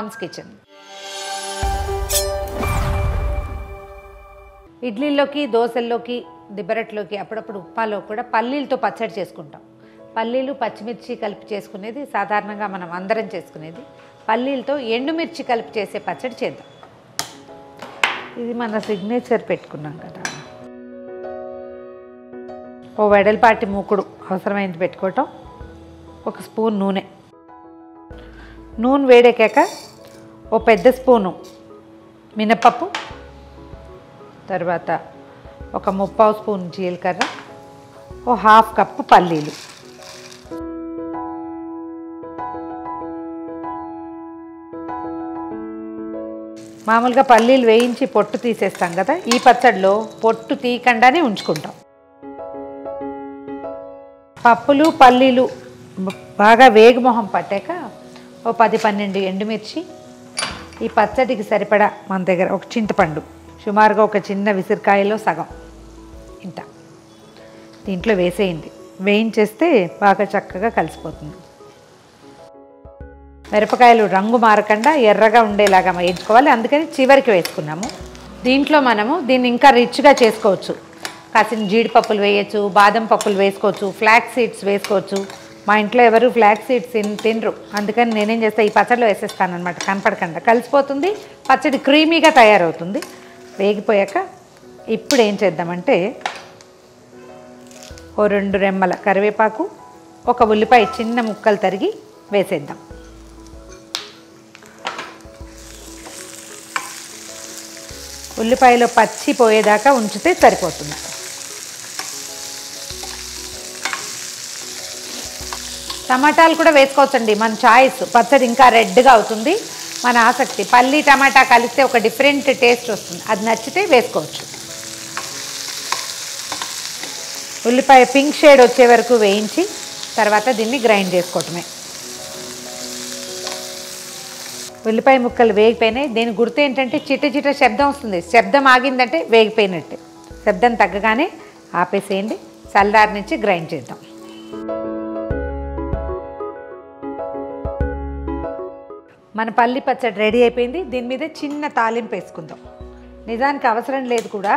Moms kitchen. ఇడ్లీలోకి, దోశల్లోకి, దిబ్బరట్లోకి, అప్పుడప్పుడు ఉప్మాలో కూడా పల్లీలతో పచ్చడి చేసుకుంటాం. పల్లీలు పచ్చిమిర్చి కలిపి చేసుకునేది సాధారణంగా మనం అందరం చేసుకునేది. పల్లీలతో ఎండుమిర్చి కలిపి చేసే పచ్చడి చేద్దాం. ఇది మన సిగ్నేచర్ పెట్టుకున్నాం కదా. ఓ వెడల్పాటి మూకుడు అవసరమైంది పెట్టుకోవటం. ఒక స్పూన్ నూనె వేడెక్కాక ఓ పెద్ద స్పూను మినపప్పు, తర్వాత ఒక 3/4 స్పూన్ జీలకర్ర, ఓ 1/2 కప్పు పల్లీలు. మామూలుగా పల్లీలు వేయించి పొట్టు తీసేస్తాం కదా, ఈ పచ్చడిలో పొట్టు తీయకుండానే ఉంచుకుంటాం. పప్పులు పల్లీలు బాగా వేగుమొహం పట్టాక ఓ 10-12 ఎండుమిర్చి, ఈ పచ్చడికి సరిపడా మన దగ్గర ఒక చింతపండు, సుమారుగా ఒక చిన్న విసిరికాయలో సగం ఇంత దీంట్లో వేసేయండి. వేయించేస్తే బాగా చక్కగా కలిసిపోతుంది. మిరపకాయలు రంగు మారకుండా ఎర్రగా ఉండేలాగా వేయించుకోవాలి, అందుకని చివరికి వేసుకున్నాము. దీంట్లో మనము దీన్ని ఇంకా రిచ్గా చేసుకోవచ్చు. కాసిన జీడిపప్పులు వేయచ్చు, బాదం పప్పులు వేసుకోవచ్చు, ఫ్లాక్స్ సీడ్స్ వేసుకోవచ్చు. మా ఇంట్లో ఎవరు ఫ్లాక్స్ సీడ్స్ తినరు, అందుకని నేనేం చేస్తా, ఈ పచ్చడిలో వేసేస్తాను అనమాట. కనపడకుండా కలిసిపోతుంది, పచ్చడి క్రీమీగా తయారవుతుంది. వేగిపోయాక ఇప్పుడు ఏం చేద్దామంటే ఓ 2 రెమ్మల కరివేపాకు, ఒక ఉల్లిపాయ చిన్న ముక్కలు తరిగి వేసేద్దాం. ఉల్లిపాయలో పచ్చి పోయేదాకా ఉంచితే సరిపోతుంది. టమాటాలు కూడా వేసుకోవచ్చండి, మన చాయిస్. పచ్చడి ఇంకా రెడ్గా అవుతుంది, మన ఆసక్తి. పల్లి టమాటా కలిస్తే ఒక డిఫరెంట్ టేస్ట్ వస్తుంది, అది నచ్చితే వేసుకోవచ్చు. ఉల్లిపాయ పింక్ షేడ్ వచ్చే వరకు వేయించి తర్వాత దీన్ని గ్రైండ్ చేసుకోవటమే. ఉల్లిపాయ ముక్కలు వేగిపోయినాయి. దీని గుర్తు ఏంటంటే చిట శబ్దం వస్తుంది. శబ్దం ఆగిందంటే వేగిపోయినట్టే. శబ్దం తగ్గగానే ఆపేసేయండి, చల్లారి నుంచి గ్రైండ్ చేద్దాం. మన పల్లి పచ్చడి రెడీ అయిపోయింది. దీని మీద చిన్న తాలింపు వేసుకుందాం. నిజానికి అవసరం లేదు కూడా,